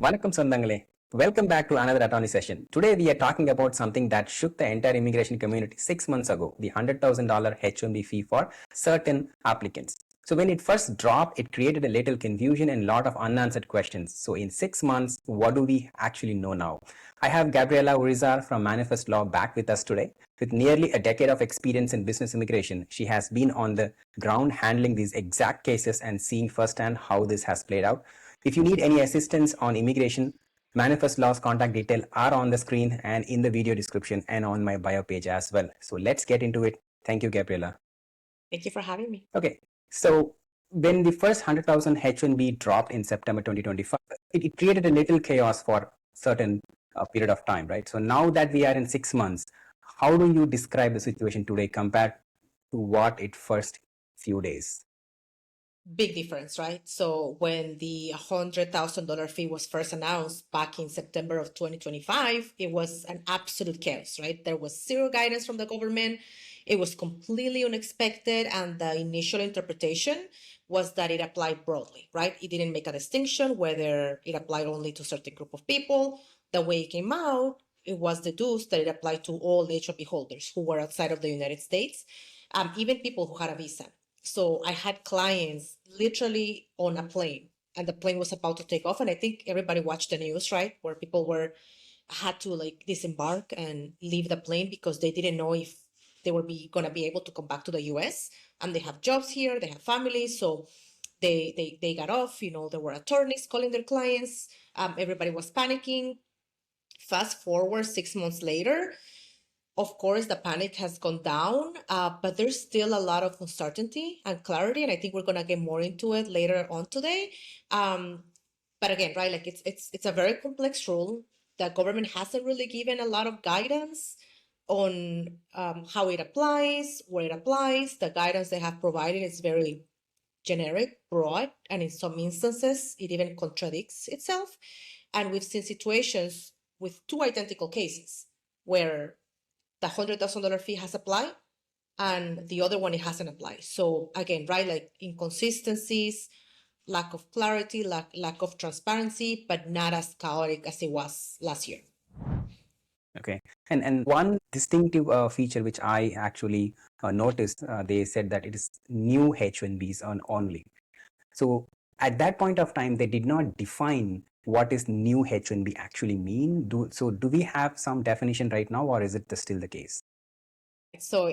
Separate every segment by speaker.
Speaker 1: Vanakkam Sondangale. Welcome back to another attorney session. Today we are talking about something that shook the entire immigration community 6 months ago, the $100,000 H-1B fee for certain applicants. So when it first dropped, it created a little confusion and a lot of unanswered questions. So in 6 months, what do we actually know now? I have Gabriela Urizar from Manifest Law back with us today. With nearly a decade of experience in business immigration, she has been on the ground handling these exact cases and seeing firsthand how this has played out. If you need any assistance on immigration, Manifest Law's contact details are on the screen and in the video description and on my bio page as well. So let's get into it. Thank you, Gabriela.
Speaker 2: Thank you for having me.
Speaker 1: Okay, so when the first 100,000 H-1B dropped in September 2025, it created a little chaos for certain period of time, right? So now that we are in 6 months, how do you describe the situation today compared to what it first few days?
Speaker 2: Big difference, right? So when the $100,000 fee was first announced back in September of 2025, it was an absolute chaos, right? There was zero guidance from the government. It was completely unexpected. And the initial interpretation was that it applied broadly, right? It didn't make a distinction whether it applied only to a certain group of people. The way it came out, it was deduced that it applied to all H-1B holders who were outside of the United States, even people who had a visa. So I had clients literally on a plane and the plane was about to take off. And I think everybody watched the news, right? Where people had to like disembark and leave the plane because they didn't know if they were going to be able to come back to the US, and they have jobs here, they have families. So they got off, there were attorneys calling their clients. Everybody was panicking. Fast forward 6 months later, of course, the panic has gone down, but there's still a lot of uncertainty and clarity, and I think we're going to get more into it later on today. But again, right, like it's a very complex rule. The government hasn't really given a lot of guidance on how it applies, where it applies. The guidance they have provided is very generic, broad, and in some instances, it even contradicts itself. And we've seen situations with two identical cases where the $100,000 fee has applied and the other one, it hasn't applied. So again, right, like inconsistencies, lack of clarity, lack of transparency, but not as chaotic as it was last year.
Speaker 1: Okay, and one distinctive feature which I actually noticed, they said that it is new H-1Bs only. So at that point of time, they did not define what is new H-1B actually mean. Do we have some definition right now, or is it still the case?
Speaker 2: So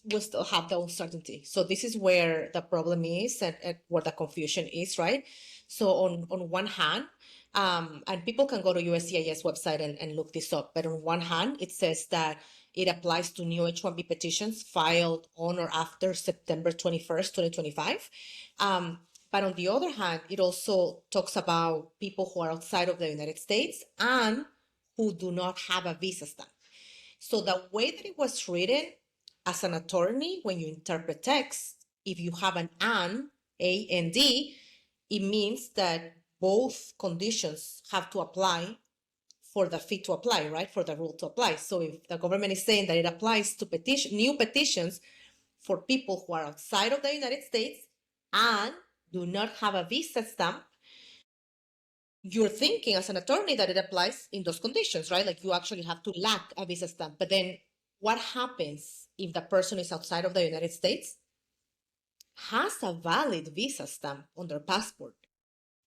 Speaker 2: we'll still have the uncertainty. So this is where the problem is and where the confusion is, right? So on one hand, and people can go to USCIS website and look this up, but on one hand, it says that it applies to new H-1B petitions filed on or after September 21st, 2025. But on the other hand, it also talks about people who are outside of the United States and who do not have a visa stamp. So the way that it was written as an attorney, when you interpret text, if you have an A and D, it means that both conditions have to apply for the fee to apply, right? For the rule to apply. So if the government is saying that it applies to new petitions for people who are outside of the United States and do not have a visa stamp, you're thinking as an attorney that it applies in those conditions, right? Like you actually have to lack a visa stamp. But then what happens if the person is outside of the United States, has a valid visa stamp on their passport,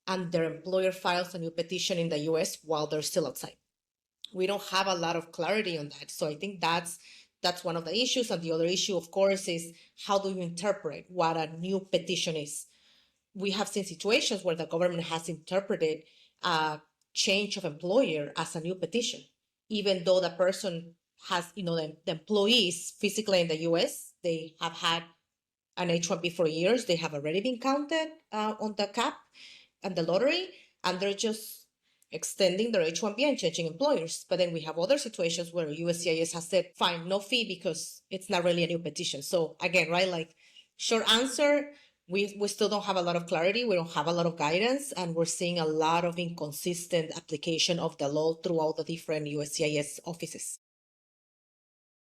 Speaker 2: and their employer files a new petition in the US while they're still outside? We don't have a lot of clarity on that. So I think that's one of the issues. And the other issue, of course, is how do you interpret what a new petition is? We have seen situations where the government has interpreted a change of employer as a new petition, even though the person has, the employees physically in the US, they have had an H-1B for years. They have already been counted on the cap and the lottery, and they're just extending their H-1B and changing employers. But then we have other situations where USCIS has said, fine, no fee because it's not really a new petition. So again, right, like short answer, we still don't have a lot of clarity. We don't have a lot of guidance, and we're seeing a lot of inconsistent application of the law throughout the different USCIS offices.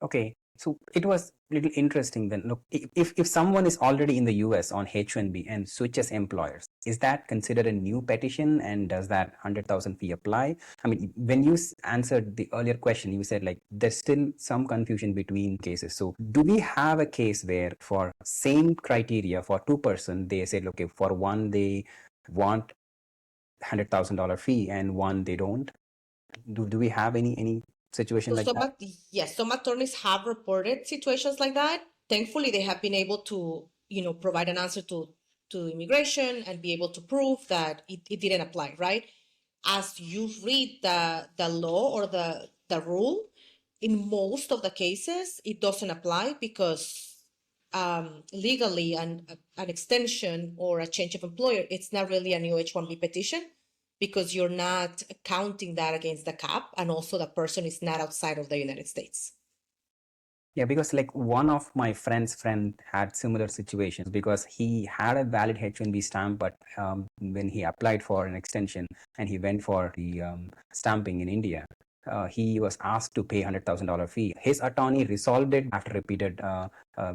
Speaker 1: Okay, So it was a little interesting then. Look, if someone is already in the US on H-1B and switches employers, is that considered a new petition, and does that 100,000 fee apply? I mean, when you answered the earlier question, you said like there's still some confusion between cases. So do we have a case where for same criteria for two-person, they said, okay, for one they want $100,000 fee and one they don't? Do we have any situation
Speaker 2: So
Speaker 1: like that?
Speaker 2: yes, some attorneys have reported situations like that. Thankfully, they have been able to, provide an answer to immigration and be able to prove that it didn't apply, right? As you read the law or the rule, in most of the cases, it doesn't apply because legally an extension or a change of employer, it's not really a new H-1B petition because you're not counting that against the cap, and also the person is not outside of the United States.
Speaker 1: Yeah, because like one of my friend's friend had similar situations because he had a valid H-1B stamp, but when he applied for an extension and he went for the stamping in India, he was asked to pay $100,000 fee. His attorney resolved it after repeated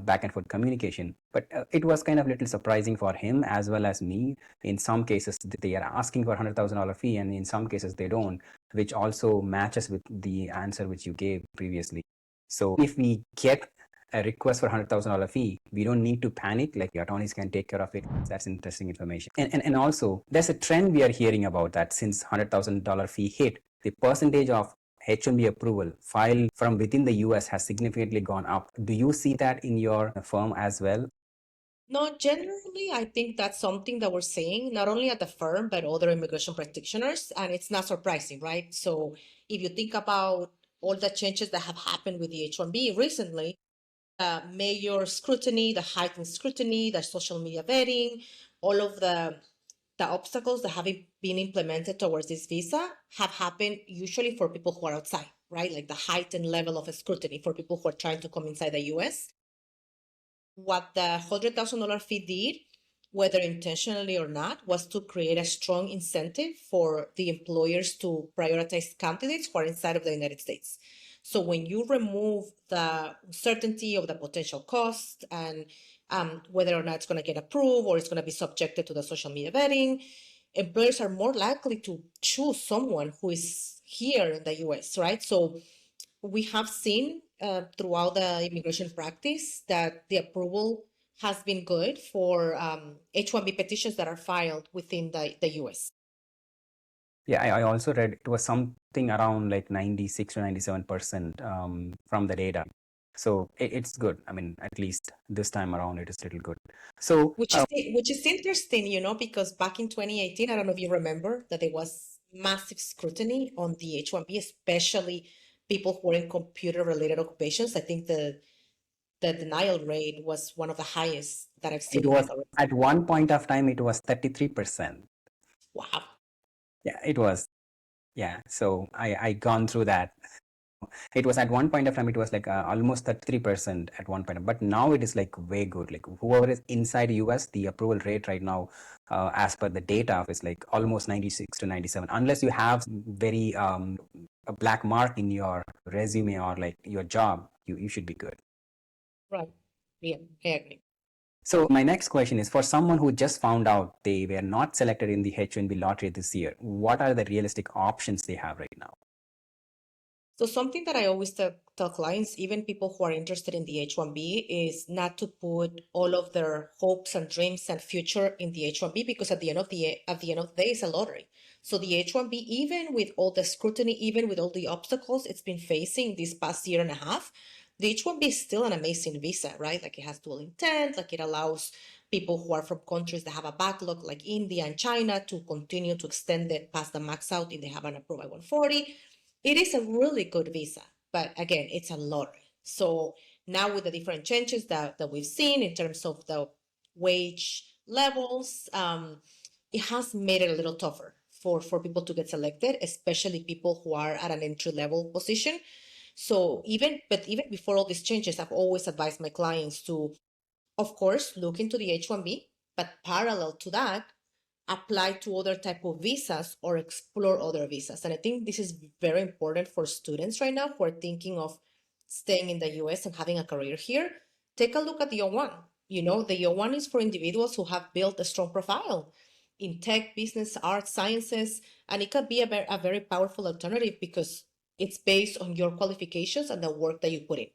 Speaker 1: back and forth communication, but it was kind of little surprising for him as well as me. In some cases, they are asking for $100,000 fee, and in some cases they don't, which also matches with the answer which you gave previously. So if we get a request for $100,000 fee, we don't need to panic. Like the attorneys can take care of it. That's interesting information. And also, there's a trend we are hearing about that since $100,000 fee hit, the percentage of H-1B approval filed from within the US has significantly gone up. Do you see that in your firm as well?
Speaker 2: No, generally, I think that's something that we're seeing, not only at the firm, but other immigration practitioners. And it's not surprising, right? So if you think about all the changes that have happened with the H-1B recently, major scrutiny, the heightened scrutiny, the social media vetting, all of the obstacles that have been implemented towards this visa have happened usually for people who are outside, right? Like the heightened level of scrutiny for people who are trying to come inside the US. What the $100,000 fee did, whether intentionally or not, was to create a strong incentive for the employers to prioritize candidates who are inside of the United States. So when you remove the certainty of the potential cost and whether or not it's going to get approved or it's going to be subjected to the social media vetting, employers are more likely to choose someone who is here in the US, right? So we have seen throughout the immigration practice that the approval has been good for H-1B petitions that are filed within the US.
Speaker 1: Yeah, I also read it was something around like 96 to 97% from the data. So it's good. I mean, at least this time around, it is little good. So
Speaker 2: Which is interesting, because back in 2018, I don't know if you remember that there was massive scrutiny on the H-1B, especially people who are in computer-related occupations. I think the denial rate was one of the highest that I've seen
Speaker 1: it
Speaker 2: in my
Speaker 1: was
Speaker 2: career.
Speaker 1: at one point of time, it was 33%.
Speaker 2: Wow.
Speaker 1: Yeah, it was. Yeah. So I gone through that. It was at one point of time, it was like almost 33% at one point, but now it is like way good. Like whoever is inside US, the approval rate right now, as per the data, is like almost 96 to 97. Unless you have very a black mark in your resume or like your job, you should be good.
Speaker 2: Right. Yeah, I agree.
Speaker 1: So my next question is for someone who just found out they were not selected in the H-1B lottery this year, what are the realistic options they have right now?
Speaker 2: So something that I always tell clients, even people who are interested in the H-1B, is not to put all of their hopes and dreams and future in the H-1B, because at the end of the day, it's a lottery. So the H-1B, even with all the scrutiny, even with all the obstacles it's been facing this past year and a half, the H-1B is still an amazing visa, right? Like it has dual intent, like it allows people who are from countries that have a backlog like India and China to continue to extend it past the max out if they have an approved I-140. It is a really good visa, but again, it's a lottery. So now with the different changes that we've seen in terms of the wage levels, it has made it a little tougher for people to get selected, especially people who are at an entry level position. So even before all these changes, I've always advised my clients to, of course, look into the H-1B, but parallel to that, apply to other type of visas or explore other visas. And I think this is very important for students right now who are thinking of staying in the US and having a career here, take a look at the O1. The O1 is for individuals who have built a strong profile in tech, business, art, sciences, and it can be a very powerful alternative because it's based on your qualifications and the work that you put in,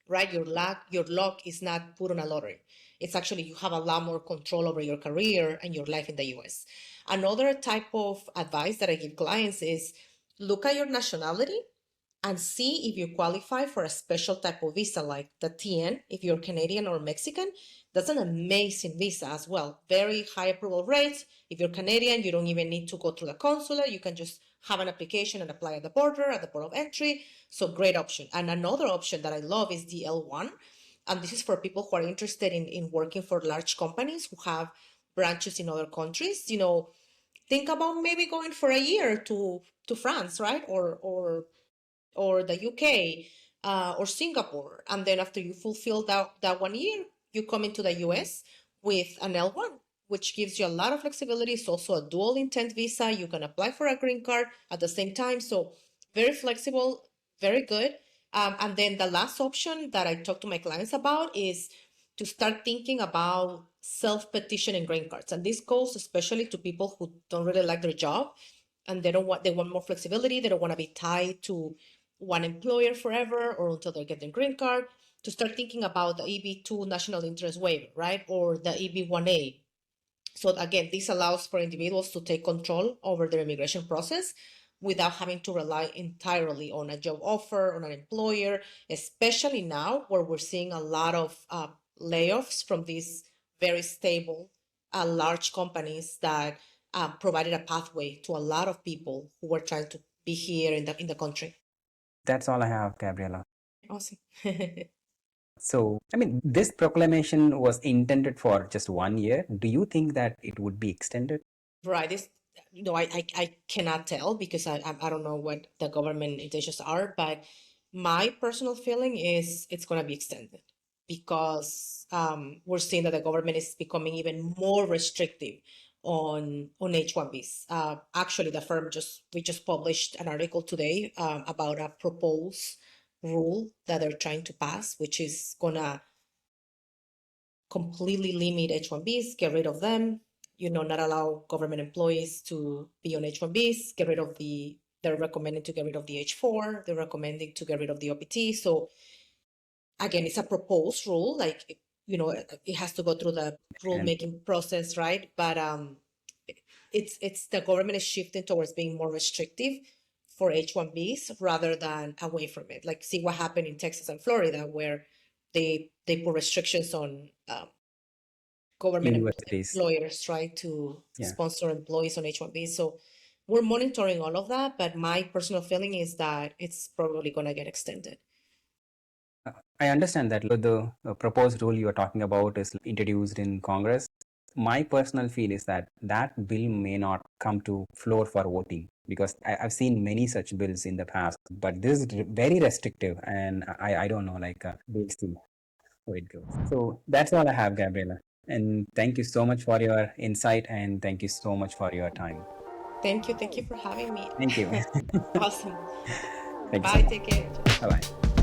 Speaker 2: right? Your luck is not put on a lottery. It's actually, you have a lot more control over your career and your life in the US. Another type of advice that I give clients is look at your nationality and see if you qualify for a special type of visa like the TN. If you're Canadian or Mexican, that's an amazing visa as well. Very high approval rates. If you're Canadian, you don't even need to go through the consulate. You can just have an application and apply at the border, at the port of entry. So great option. And another option that I love is the L1. And this is for people who are interested in working for large companies who have branches in other countries. Think about maybe going for a year to France, right? Or the UK or Singapore. And then after you fulfill that 1 year, you come into the US with an L1, which gives you a lot of flexibility. It's also a dual intent visa. You can apply for a green card at the same time. So very flexible, very good. And then the last option that I talk to my clients about is to start thinking about self-petitioning green cards. And this goes especially to people who don't really like their job and they want more flexibility. They don't want to be tied to one employer forever or until they get their green card, to start thinking about the EB2 national interest waiver, right? Or the EB1A. So again, this allows for individuals to take control over their immigration process without having to rely entirely on a job offer, on an employer, especially now where we're seeing a lot of layoffs from these very stable, large companies that provided a pathway to a lot of people who were trying to be here in the country.
Speaker 1: That's all I have, Gabriela.
Speaker 2: Awesome.
Speaker 1: So, I mean, this proclamation was intended for just 1 year. Do you think that it would be extended?
Speaker 2: Right. I cannot tell because I don't know what the government intentions are, but my personal feeling is it's going to be extended because we're seeing that the government is becoming even more restrictive on H-1Bs. Actually, we just published an article today about a proposed rule that they're trying to pass, which is gonna completely limit H-1Bs, get rid of them, not allow government employees to be on H-1Bs, they're recommending to get rid of the H-4, they're recommending to get rid of the OPT. So again, it's a proposed rule, like, it has to go through the rulemaking process, right? But it's the government is shifting towards being more restrictive for H-1Bs rather than away from it. Like, see what happened in Texas and Florida, where they put restrictions on government employers, right, to sponsor employees on H-1Bs. So we're monitoring all of that, but my personal feeling is that it's probably going to get extended.
Speaker 1: I understand that the proposed rule you are talking about is introduced in Congress. My personal feel is that that bill may not come to floor for voting because I've seen many such bills in the past, but this is very restrictive and I don't know, we'll see how it goes. So that's all I have, Gabriela. And thank you so much for your insight and thank you so much for your time.
Speaker 2: Thank you for having me.
Speaker 1: Thank you.
Speaker 2: Awesome.
Speaker 1: Thank
Speaker 2: Bye,
Speaker 1: you so
Speaker 2: take care.
Speaker 1: Bye-bye.